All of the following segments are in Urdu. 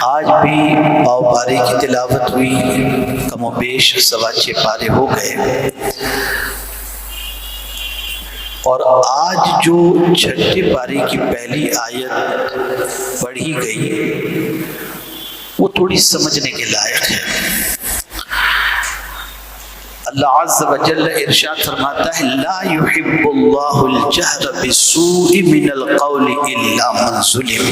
آج بھی پاؤ پارے کی تلاوت ہوئی، کم و بیش 6.25 پارے ہو گئے، اور آج جو 6 پارے کی پہلی آیت پڑھی گئی وہ تھوڑی سمجھنے کے لائق ہے۔ اللہ عز و جل ارشاد فرماتا ہے لا يحب اللہ الجہر بالسوء من القول الا من ظلم۔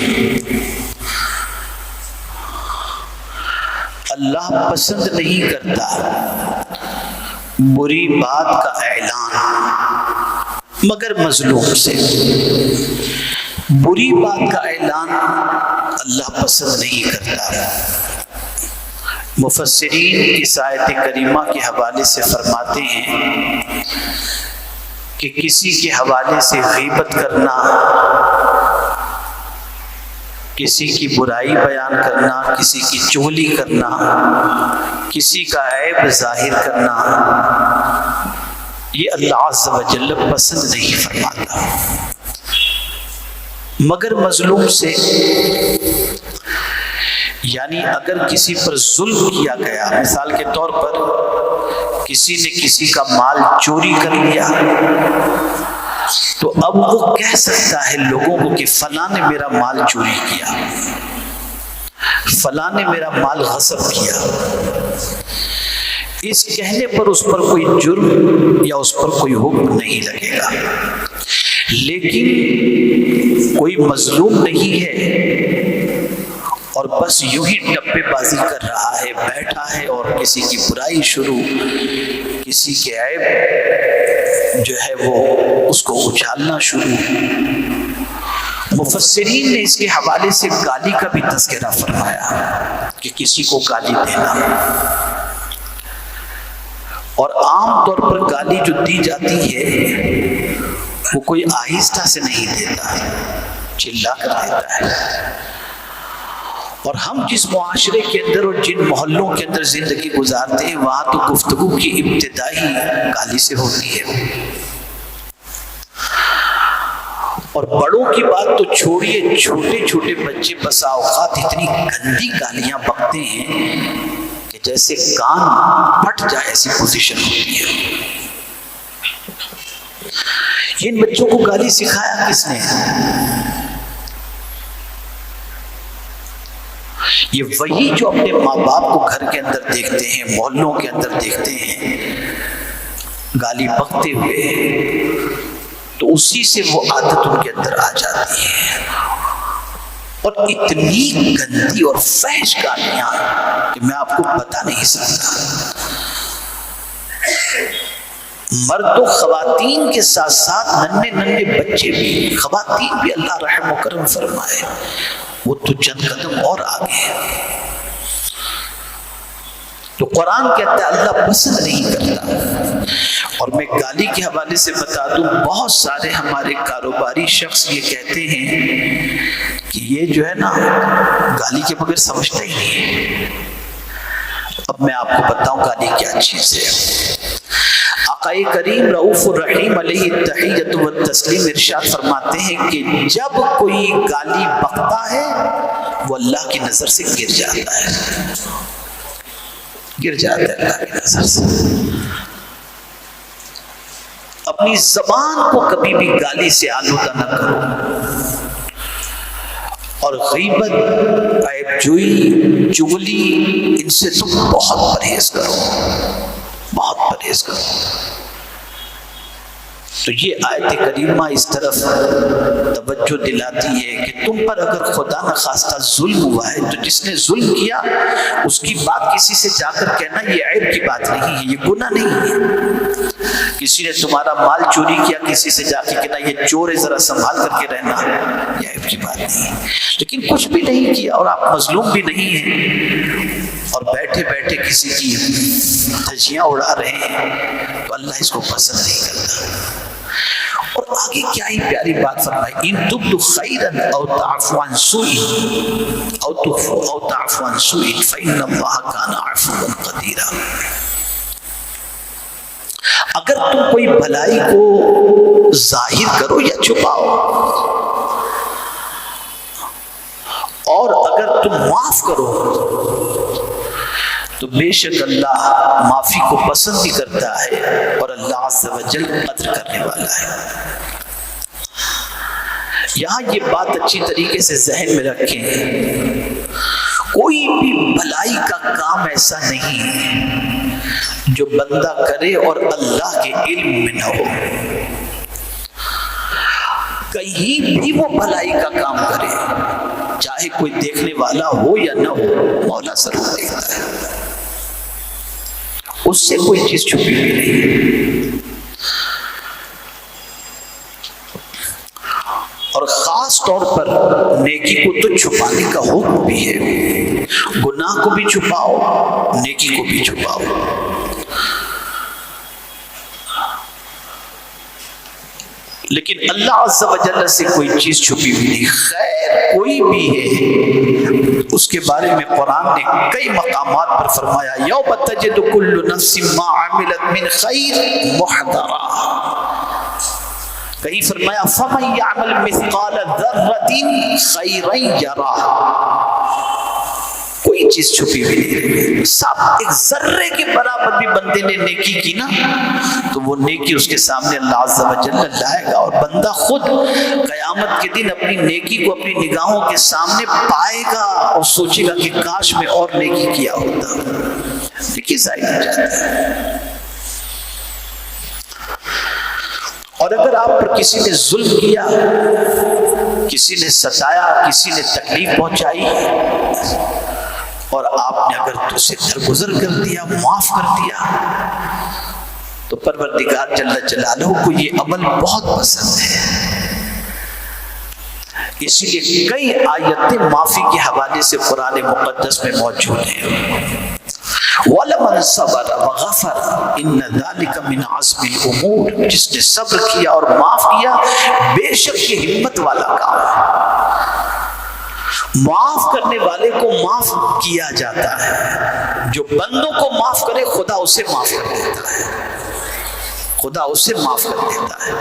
اللہ پسند نہیں کرتا بری بات کا اعلان مگر مظلوم سے۔ بری بات کا اعلان اللہ پسند نہیں کرتا۔ مفسرین اس آیت کریمہ کے حوالے سے فرماتے ہیں کہ کسی کے حوالے سے غیبت کرنا، کسی کی برائی بیان کرنا، کسی کی چغلی کرنا، کسی کا عیب ظاہر کرنا، یہ اللہ عز و جل پسند نہیں فرماتا مگر مظلوم سے۔ یعنی اگر کسی پر ظلم کیا گیا، مثال کے طور پر کسی نے کسی کا مال چوری کر لیا، تو اب وہ کہہ سکتا ہے لوگوں کو کہ فلاں نے میرا مال چوری کیا، فلاں نے میرا مال غصب کیا۔ اس کہنے پر اس پر کوئی جرم یا اس پر کوئی حکم نہیں لگے گا۔ لیکن کوئی مظلوم نہیں ہے اور بس یوں ہی ٹپے بازی کر رہا ہے، بیٹھا ہے اور کسی کی برائی شروع، کسی کے عیب جو ہے وہ اس کو اچھالنا شروع۔ مفسرین نے اس کے حوالے سے گالی کا بھی تذکرہ فرمایا کہ کسی کو گالی دینا، اور عام طور پر گالی جو دی جاتی ہے وہ کوئی آہستہ سے نہیں دیتا، چلا کر دیتا ہے۔ اور ہم جس معاشرے کے اندر اور جن محلوں کے اندر زندگی گزارتے ہیں وہاں تو گفتگو کی ابتدا ہی گالی سے ہوتی ہے، اور بڑوں کی بات تو چھوڑیے، چھوٹے چھوٹے بچے بسا اوقات اتنی گندی گالیاں بکتے ہیں کہ جیسے کان پھٹ جائے ایسی پوزیشن ہوتی ہے۔ ان بچوں کو گالی سکھایا کس نے؟ یہ وہی جو اپنے ماں باپ کو گھر کے اندر دیکھتے ہیں، محلوں کے اندر دیکھتے ہیں گالی بکتے ہوئے، تو اسی سے وہ عادت ان کے اندر آ جاتی ہے، اور اتنی گندی اور فحش گالیاں کہ میں آپ کو بتا نہیں سکتا۔ مرد و خواتین کے ساتھ ساتھ ننھے ننھے بچے بھی، خواتین بھی اللہ رحم و کرم فرمائے، وہ تو چند قدم اور آگے ہے۔ تو قرآن کہتا ہے اللہ پسند نہیں کرتا۔ اور میں گالی کے حوالے سے بتا دوں، بہت سارے ہمارے کاروباری شخص یہ کہتے ہیں کہ یہ جو ہے نا گالی کے بغیر سمجھتا ہی نہیں ہے۔ اب میں آپ کو بتاؤں گالی کیا چیز ہے۔ آقا کریم رؤوف الرحیم علیہ التحیۃ والتسلیم ارشاد فرماتے ہیں کہ جب کوئی گالی بکتا ہے وہ اللہ کی نظر سے گر جاتا ہے، گر جاتا ہے اللہ کی نظر سے۔ اپنی زبان کو کبھی بھی گالی سے آلودہ نہ کرو، اور غیبت، عیب جوئی، چغلی، ان سے تم بہت پرہیز کرو، بہت پرہیز کرو۔ تو یہ آیت کریمہ اس طرف توجہ دلاتی ہے کہ تم پر اگر خدا نخواستہ ظلم ہوا ہے تو جس نے ظلم کیا اس کی بات کسی سے جا کر کہنا یہ عیب کی بات نہیں ہے، یہ گناہ نہیں ہے۔ کسی نے تمہارا مال چوری کیا، کسی سے جا کے کہنا یہ چور ہے ذرا سنبھال کر کے رہنا، یہ عیب کی بات نہیں ہے۔ لیکن کچھ بھی نہیں کیا اور آپ مظلوم بھی نہیں ہیں اور بیٹھے بیٹھے کسی کی دھجیاں اڑا رہے ہیں تو اللہ اس کو پسند نہیں کرتا۔ اور آگے کیا ہی پیاری بات فرمائی، ان تبدوا خیرا او تعفوا عن سوء او تعفوا عن سوء فإن اللہ کان عفوا قدیرا۔ اگر تم کوئی بھلائی کو ظاہر کرو یا چھپاؤ، اور اگر تم معاف کرو تو بے شک اللہ معافی کو پسند بھی کرتا ہے اور اللہ عز و جل قدر کرنے والا ہے۔ یہاں یہ بات اچھی طریقے سے ذہن میں رکھیں، کوئی بھی بھلائی کا کام ایسا نہیں جو بندہ کرے اور اللہ کے علم میں نہ ہو۔ کہیں بھی وہ بھلائی کا کام کرے، چاہے کوئی دیکھنے والا ہو یا نہ ہو، مولا ضرور دیکھتا ہے، اس سے کوئی چیز چھپی ہوئی نہیں۔ اور خاص طور پر نیکی کو تو چھپانے کا حکم بھی ہے، گناہ کو بھی چھپاؤ، نیکی کو بھی چھپاؤ۔ لیکن اللہ عز و جل سے کوئی چیز چھپی ہوئی نہیں۔ خیر کوئی بھی ہے، اس کے بارے میں قرآن نے کئی مقامات پر فرمایا یوم تجد کل نفس ما عملت من خیر محضرا، کہیں فرمایا فَمَن يَعْمَلْ مِثْقَالَ ذَرَّةٍ خَيْرًا يَرَهُ، کوئی چیز چھپی ہوئی نہیں، سب ایک ذرے کے برابر بھی بندے نے نیکی کی نا تو وہ نیکی اس کے سامنے اللہ عز و جل لائے گا، اور بندہ خود قیامت کے دن اپنی نیکی کو اپنی نگاہوں کے سامنے پائے گا اور سوچے گا کہ کاش میں اور نیکی کیا ہوتا، نیکی ضائع ہو جاتی ہے۔ اور اگر آپ پر کسی نے ظلم کیا، کسی نے ستایا، کسی نے تکلیف پہنچائی، اور آپ نے اگر اسے درگزر کر دیا، معاف کر دیا، تو پروردگار جل جلالہ کو یہ عمل بہت پسند ہے۔ اسی لیے کئی آیتیں معافی کے حوالے سے قرآن مقدس میں موجود ہیں۔ وَلَمَنْ صَبَرَ وَغَفَرَ إِنَّ ذَلِكَ مِنْ عَزْمِ الْأُمُورِ، جس نے صبر کیا اور معاف کیا بے شک یہ ہمت والا کام ہے۔ معاف کرنے والے کو معاف کیا جاتا ہے، جو بندوں کو معاف کرے خدا اسے معاف کر دیتا ہے، خدا اسے معاف کر دیتا ہے۔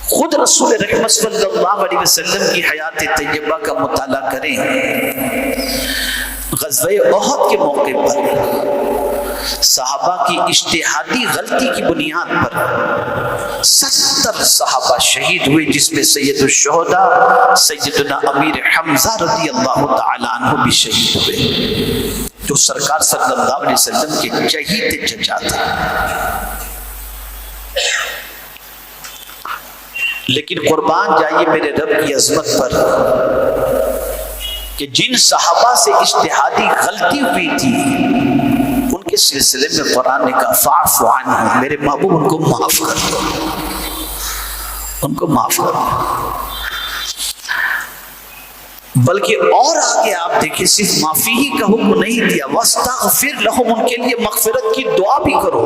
خود رسول رحمت صلی اللہ علیہ وسلم کی حیات طیبہ کا مطالعہ کریں، غزوہ احد کے موقع پر صحابہ کی اجتہادی غلطی کی بنیاد پر 70 صحابہ شہید ہوئے، جس میں سید الشہداء سیدنا امیر حمزہ رضی اللہ تعالیٰ عنہ بھی شہید ہوئے، جو سرکار صلی اللہ علیہ وسلم کے چہیتے چچا تھے۔ لیکن قربان جائیے میرے رب کی عظمت پر کہ جن صحابہ سے اجتہادی غلطی ہوئی تھی ان کے سلسلے میں قرآن نے کہا فاعف عنہم، میرے محبوب ان کو معاف کر دو، ان کو معاف کر دو۔ بلکہ اور آگے آپ دیکھیں صرف معافی ہی کا حکم نہیں دیا، واستغفر لہم، ان کے لیے مغفرت کی دعا بھی کرو،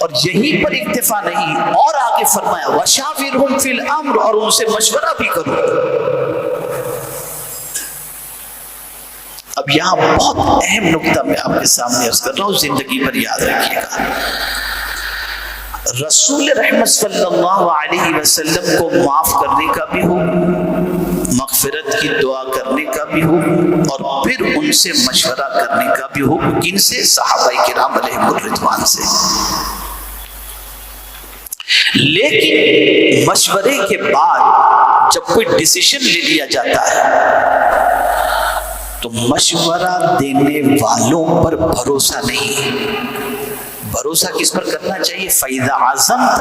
اور یہیں پر اکتفا نہیں، اور آگے فرمایا وَشَاوِرْهُمْ فِي الْأَمْرِ، اور ان سے مشورہ بھی کرو۔ اب یہاں بہت اہم نکتہ میں آپ کے سامنے عرض کر رہا ہوں، زندگی پر یاد رکھیے گا۔ رسول رحمت صلی اللہ علیہ وسلم کو معاف کرنے کا بھی حکم، مغفرت کی دعا کرنے کا بھی حکم، اور پھر ان سے مشورہ کرنے کا بھی حکم، کن سے؟ صحابہ کرام علیہم الرضوان سے۔ لیکن مشورے کے بعد جب کوئی ڈیسیشن لے لیا جاتا ہے تو مشورہ دینے والوں پر بھروسہ نہیں، بھروسہ کس پر کرنا چاہیے؟ فَإِذَا عَزَمْتَ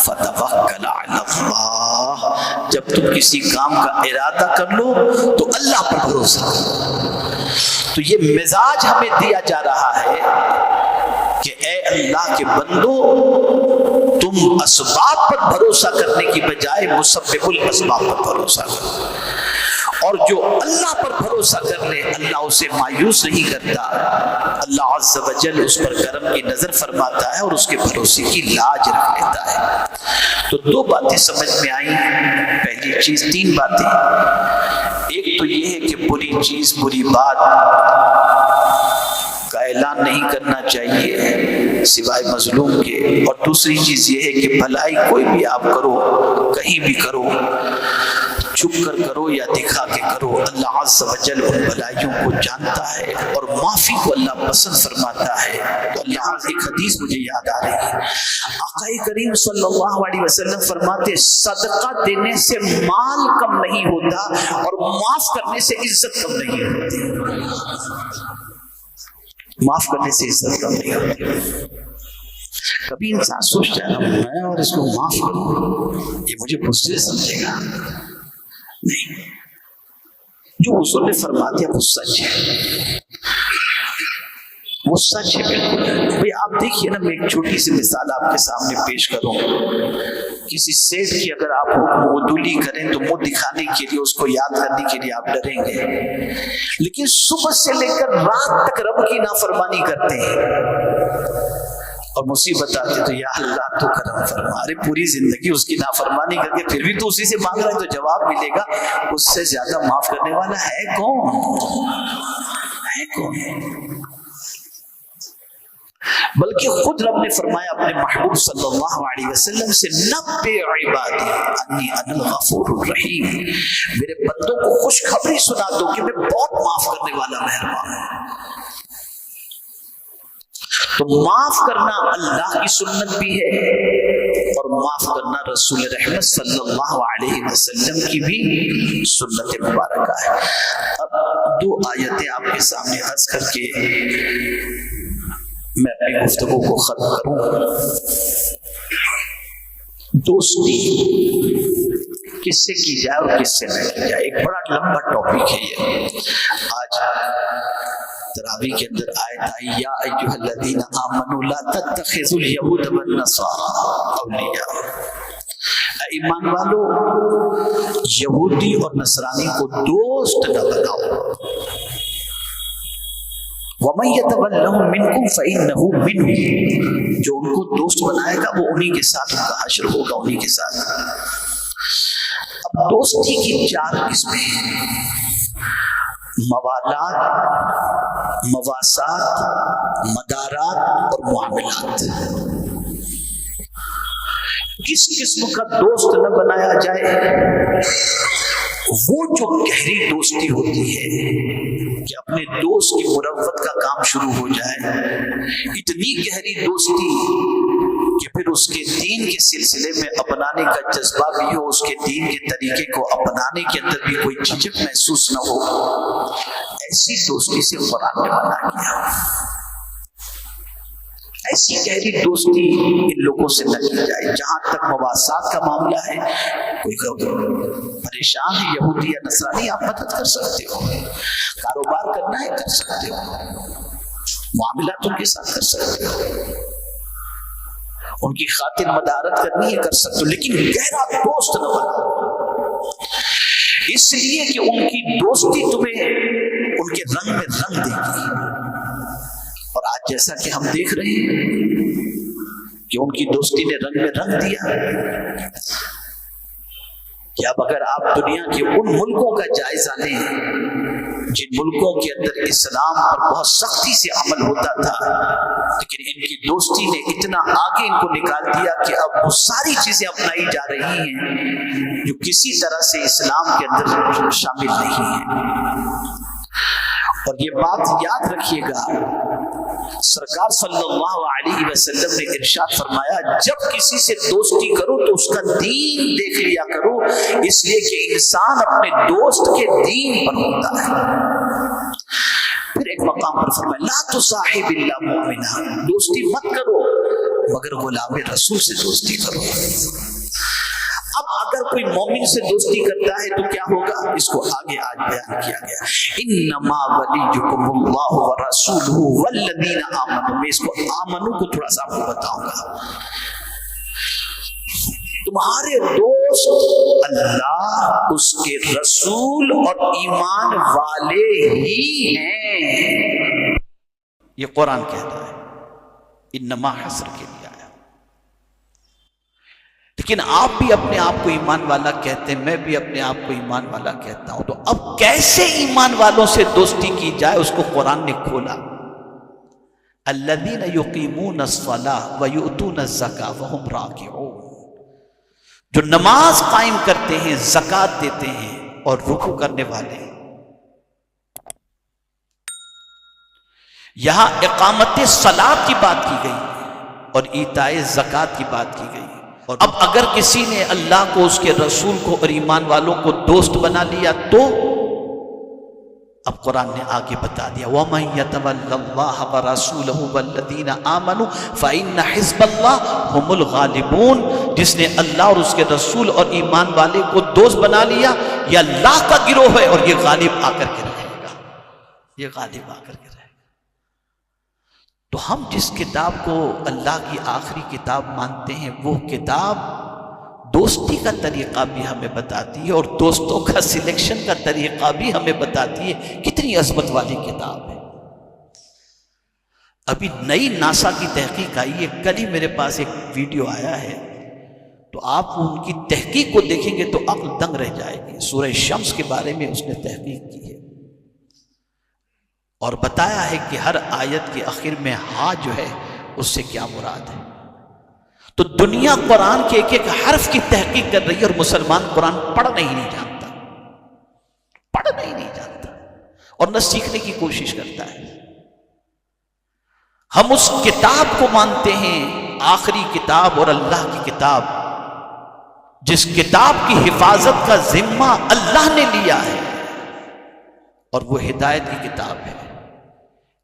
فَتَوَكَّلْ عَلَى اللَّهِ، جب تم کسی کام کا ارادہ کر لو تو اللہ پر بھروسہ کرو۔ تو یہ مزاج ہمیں دیا جا رہا ہے کہ اے اللہ کے بندو، تم اسباب پر بھروسہ کرنے کی بجائے مسبب الاسباب پر بھروسہ کرو، اور جو اللہ پر بھروسہ کر لے اللہ اسے مایوس نہیں کرتا، اللہ عز و جل اس پر کرم کی نظر فرماتا ہے اور اس کے بھروسے کی لاج رکھ لیتا ہے۔ تو دو باتیں سمجھ میں آئیں، پہلی چیز، تین باتیں۔ ایک تو یہ ہے کہ بری چیز، بری بات کا اعلان نہیں کرنا چاہیے سوائے مظلوم کے، اور دوسری چیز یہ ہے کہ بھلائی کوئی بھی آپ کرو، کہیں بھی کرو، چھپ کر کرو یا دکھا کے کرو، اللہ عز و جل ان بھلائیوں کو جانتا ہے اور معافی کو اللہ پسند فرماتا ہے۔ تو اللہ ایک حدیث مجھے یاد آ رہی ہے، آقا کریم صلی اللہ علیہ وسلم فرماتے صدقہ دینے سے مال کم نہیں ہوتا اور معاف کرنے سے عزت کم نہیں ہوتی۔ معاف کرنے سے عزت کم نہیں ہوتی۔ کبھی انسان سوچتا ہے میں اور اس کو معاف کروں یہ مجھے بزدل سمجھے گا، نہیں، جو حضور نے فرما دیا وہ سچ ہے، وہ سچ ہے بالکل۔ بھئی آپ دیکھیے نا، میں ایک چھوٹی سی مثال آپ کے سامنے پیش کروں۔ کسی سیٹ کی اگر آپ حکم عدولی کریں تو منہ دکھانے کے لیے، اس کو یاد کرنے کے لیے آپ ڈریں گے، لیکن صبح سے لے کر رات تک رب کی نافرمانی کرتے ہیں اور مصیبت آتی تو یا اللہ تو کرم فرما۔ ارے پوری زندگی اس کی نافرمانی کر کے پھر بھی تو اسی سے مانگ رہے، تو جواب ملے گا اس سے زیادہ معاف کرنے والا ہے کون؟ ہے کون؟ بلکہ خود رب نے فرمایا اپنے محبوب صلی اللہ علیہ وسلم سے، نبئ عبادی انی انا الغفور الرحیم، میرے بندوں کو خوشخبری سنا دو کہ میں بہت معاف کرنے والا مہربان ہوں۔ تو معاف کرنا اللہ کی سنت بھی ہے اور معاف کرنا رسول رحمت صلی اللہ علیہ وسلم کی بھی سنت مبارکہ ہے۔ اب دو آیتیں آپ کے سامنے عرض کر کے میں اپنی گفتگو کو ختم کروں۔ دوستی کس سے کی جائے اور کس سے نہ کی جائے، ایک بڑا لمبا ٹاپک ہے یہ۔ آج تراویح کے اندر آیت آئی، یا ایھا الذین آمنوا لا تتخذوا اليہود والنصارى اولیاء، اے ایمان والو یہودی اور نصرانی کو دوست نہ بناؤ۔ وَمَن يَتَوَلَّهُم مِّنكُمْ فَإِنَّهُ مِنْهُمْ، جو ان کو دوست بنائے گا وہ انہی کے ساتھ ان کا حشر ہوگا، انہی کے ساتھ۔ اب دوستی کی چار قسمیں ہیں، موالات، مواسات، مدارات اور معاملات۔ کس قسم کا دوست نہ بنایا جائے؟ وہ جو گہری دوستی ہوتی ہے کہ اپنے دوست کی مروت کا کام شروع ہو جائے، اتنی گہری دوستی کہ پھر اس کے دین کے سلسلے میں اپنانے کا جذبہ بھی ہو، اس کے دین کے طریقے کو اپنانے کے اندر بھی کوئی جھجک محسوس نہ ہو، ایسی دوستی سے قرآن نے منع کیا۔ ایسی گہری دوستی ان لوگوں سے نہ کی جائے۔ جہاں تک مواسات کا معاملہ ہے، کوئی پریشان ہے یہودی یا نصرانی، آپ مدد کر سکتے ہو، کاروبار کرنا ہے کر سکتے ہو، معاملات ان کے ساتھ کر سکتے ہو، ان کی خاطر مدارت کرنی ہے کر سکتے ہو، لیکن گہرا دوست نہ بنو، اس لیے کہ ان کی دوستی تمہیں ان کے رنگ میں رنگ دے گی۔ اور آج جیسا کہ ہم دیکھ رہے ہیں کہ ان کی دوستی نے رنگ میں رنگ دیا کہ اب اگر آپ دنیا کے ان ملکوں کا جائزہ لیں جن ملکوں کے اندر اسلام پر بہت سختی سے عمل ہوتا تھا، لیکن ان کی دوستی نے اتنا آگے ان کو نکال دیا کہ اب وہ ساری چیزیں اپنائی جا رہی ہیں جو کسی طرح سے اسلام کے اندر شامل نہیں ہیں۔ اور یہ بات یاد رکھیے گا، سرکار صلی اللہ علیہ وسلم نے ارشاد فرمایا، جب کسی سے دوستی کرو تو اس کا دین دیکھ لیا کرو، اس لیے کہ انسان اپنے دوست کے دین پر ہوتا ہے۔ پھر ایک مقام پر فرمایا، لا تصاحب الا مؤمنا، دوستی مت کرو مگر غلام رسول سے دوستی کرو۔ اب اگر کوئی مومن سے دوستی کرتا ہے تو کیا ہوگا، اس کو آگے آج بیان کیا گیا، انما ولیکم اللہ ورسولہ والذین آمنوا۔ میں اس کو آمنو کو تھوڑا سا آپ کو بتاؤں گا، تمہارے دوست اللہ، اس کے رسول اور ایمان والے ہی ہیں، یہ قرآن کہتا ہے، انما حصر کے لیے آیا۔ لیکن آپ بھی اپنے آپ کو ایمان والا کہتے ہیں، میں بھی اپنے آپ کو ایمان والا کہتا ہوں، تو اب کیسے ایمان والوں سے دوستی کی جائے اس کو قرآن نے کھولا۔ الذین یقیمون الصلاۃ ویؤتون الزکاۃ وہم راکعون، جو نماز قائم کرتے ہیں، زکوٰۃ دیتے ہیں اور رکوع کرنے والے ہیں۔ یہاں اقامت صلاۃ کی بات کی گئی اور ایتاء زکوٰۃ کی بات کی گئی۔ اور اب اگر کسی نے اللہ کو، اس کے رسول کو اور ایمان والوں کو دوست بنا لیا تو اب قرآن نے آگے بتا دیا وَمَن يَتَوَلَّ اللَّهَ وَرَسُولَهُ وَالَّذِينَ آمَنُوا فَإِنَّ حِزْبَ اللَّهِ هُمُ الْغَالِبُونَ، جس نے اللہ اور اس کے رسول اور ایمان والے کو دوست بنا لیا، یہ اللہ کا گروہ ہے اور یہ غالب آ کر کے رہے گا، یہ غالب آ کر کے رہے گا۔ تو ہم جس کتاب کو اللہ کی آخری کتاب مانتے ہیں، وہ کتاب دوستی کا طریقہ بھی ہمیں بتاتی ہے اور دوستوں کا سلیکشن کا طریقہ بھی ہمیں بتاتی ہے۔ کتنی عظمت والی کتاب ہے۔ ابھی نئی ناسا کی تحقیق آئی ہے، کل ہی میرے پاس ایک ویڈیو آیا ہے، تو آپ ان کی تحقیق کو دیکھیں گے تو عقل دنگ رہ جائے گی۔ سورہ شمس کے بارے میں اس نے تحقیق کی ہے اور بتایا ہے کہ ہر آیت کے آخر میں ہاں جو ہے اس سے کیا مراد ہے۔ تو دنیا قرآن کے ایک ایک حرف کی تحقیق کر رہی ہے اور مسلمان قرآن پڑھنا ہی نہیں جانتا، پڑھنا ہی نہیں جانتا اور نہ سیکھنے کی کوشش کرتا ہے۔ ہم اس کتاب کو مانتے ہیں، آخری کتاب اور اللہ کی کتاب، جس کتاب کی حفاظت کا ذمہ اللہ نے لیا ہے اور وہ ہدایت کی کتاب ہے۔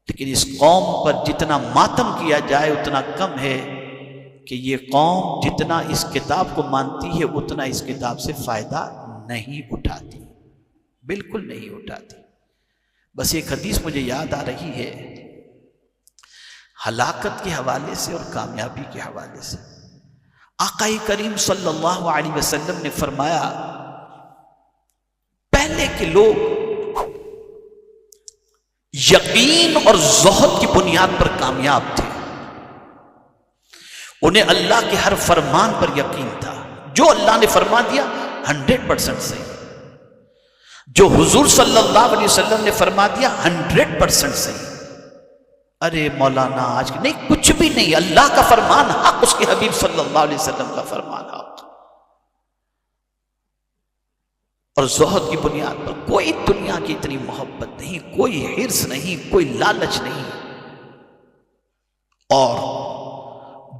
لیکن اس قوم پر جتنا ماتم کیا جائے اتنا کم ہے کہ یہ قوم جتنا اس کتاب کو مانتی ہے اتنا اس کتاب سے فائدہ نہیں اٹھاتی، بالکل نہیں اٹھاتی۔ بس ایک حدیث مجھے یاد آ رہی ہے ہلاکت کے حوالے سے اور کامیابی کے حوالے سے۔ آقا کریم صلی اللہ علیہ وسلم نے فرمایا، پہلے کے لوگ یقین اور زہد کی بنیاد پر کامیاب تھے، انہیں اللہ کے ہر فرمان پر یقین تھا، جو اللہ نے فرما دیا 100% صحیح، جو حضور صلی اللہ علیہ وسلم نے فرما دیا 100% صحیح۔ ارے مولانا آج نہیں، کچھ بھی نہیں، اللہ کا فرمان حق، اس کے حبیب صلی اللہ علیہ وسلم کا فرمان حق۔ اور زہد کی بنیاد پر کوئی دنیا کی اتنی محبت نہیں، کوئی حرص نہیں، کوئی لالچ نہیں۔ اور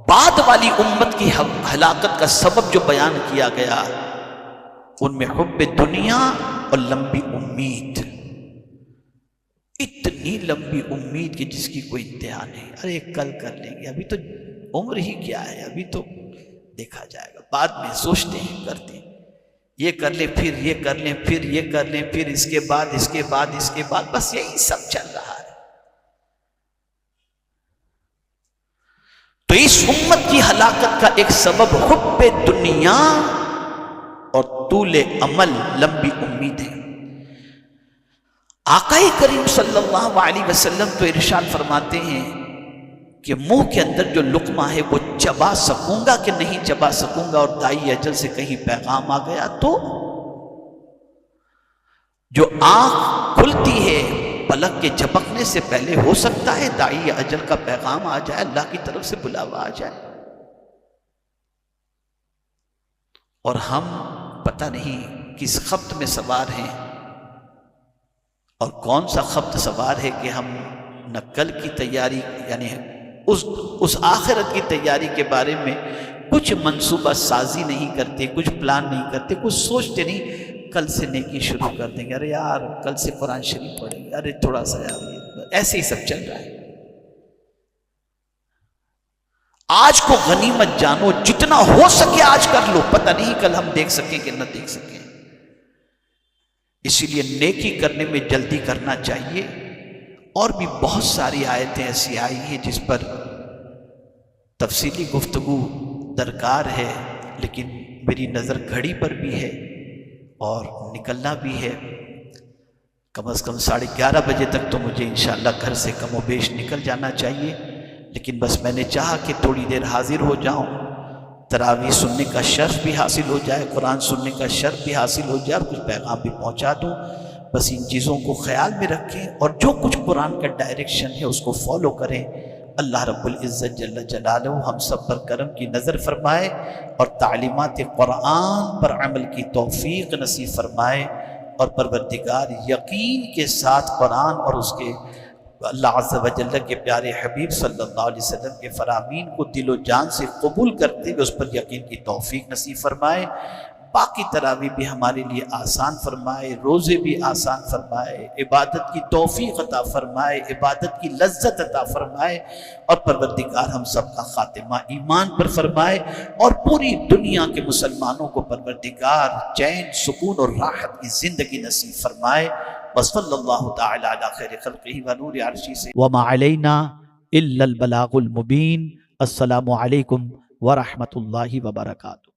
بعد والی امت کی ہلاکت کا سبب جو بیان کیا گیا، ان میں حب دنیا اور لمبی امید، اتنی لمبی امید کہ جس کی کوئی انتہا نہیں۔ ارے کل کر لیں گے، ابھی تو عمر ہی کیا ہے، ابھی تو دیکھا جائے گا، بعد میں سوچتے ہیں، کرتے ہیں، یہ کر لیں، پھر یہ کر لیں، پھر یہ کر لیں، پھر اس کے بعد اس کے بعد اس کے بعد، بس یہی سب چل رہا ہے۔ تو اس امت کی ہلاکت کا ایک سبب حب دنیا اور طول عمل، لمبی امیدیں۔ آقا کریم صلی اللہ علیہ وسلم تو ارشاد فرماتے ہیں کہ منہ کے اندر جو لقمہ ہے وہ چبا سکوں گا کہ نہیں چبا سکوں گا، اور دائی اجل سے کہیں پیغام آ گیا تو جو آنکھ کھلتی ہے پلک کے جھپکنے سے پہلے ہو سکتا ہے دائی اجل کا پیغام آ جائے، اللہ کی طرف سے بلاوا آ جائے، اور ہم پتہ نہیں کس خبط میں سوار ہیں اور کون سا خبط سوار ہے کہ ہم نہ کل کی تیاری، یعنی اس آخرت کی تیاری کے بارے میں کچھ منصوبہ سازی نہیں کرتے، کچھ پلان نہیں کرتے، کچھ سوچتے نہیں۔ کل سے نیکی شروع کر دیں گے، ارے یار کل سے قرآن شریف پڑھیں گے، ارے تھوڑا سا یار، ایسے ہی سب چل رہا ہے۔ آج کو غنیمت جانو، جتنا ہو سکے آج کر لو، پتہ نہیں کل ہم دیکھ سکیں کہ نہ دیکھ سکیں۔ اسی لیے نیکی کرنے میں جلدی کرنا چاہیے۔ اور بھی بہت ساری آیتیں ایسی آئی ہیں جس پر تفصیلی گفتگو درکار ہے، لیکن میری نظر گھڑی پر بھی ہے اور نکلنا بھی ہے، کم از کم 11:30 بجے تک تو مجھے انشاءاللہ گھر سے کم و بیش نکل جانا چاہیے، لیکن بس میں نے چاہا کہ تھوڑی دیر حاضر ہو جاؤں، تراویح سننے کا شرف بھی حاصل ہو جائے، قرآن سننے کا شرف بھی حاصل ہو جائے، اور کچھ پیغام بھی پہنچا دوں۔ بس ان چیزوں کو خیال میں رکھیں اور جو کچھ قرآن کا ڈائریکشن ہے اس کو فالو کریں۔ اللہ رب العزت جل جلالہ ہم سب پر کرم کی نظر فرمائے اور تعلیمات قرآن پر عمل کی توفیق نصیب فرمائے، اور پروردگار یقین کے ساتھ قرآن اور اس کے اللہ عز و جل کے پیارے حبیب صلی اللہ علیہ وسلم کے فرامین کو دل و جان سے قبول کرتے ہوئے اس پر یقین کی توفیق نصیب فرمائے۔ باقی تراویح بھی ہمارے لیے آسان فرمائے، روزے بھی آسان فرمائے، عبادت کی توفیق عطا فرمائے، عبادت کی لذت عطا فرمائے، اور پروردگار ہم سب کا خاتمہ ایمان پر فرمائے، اور پوری دنیا کے مسلمانوں کو پروردگار چین، سکون اور راحت کی زندگی نصیب فرمائے۔ وصلی اللہ تعالی علی خیر خلقہ ونور عرشہ سے وما علینا الا البلاغ المبین۔ السلام علیکم ورحمۃ اللہ وبرکاتہ۔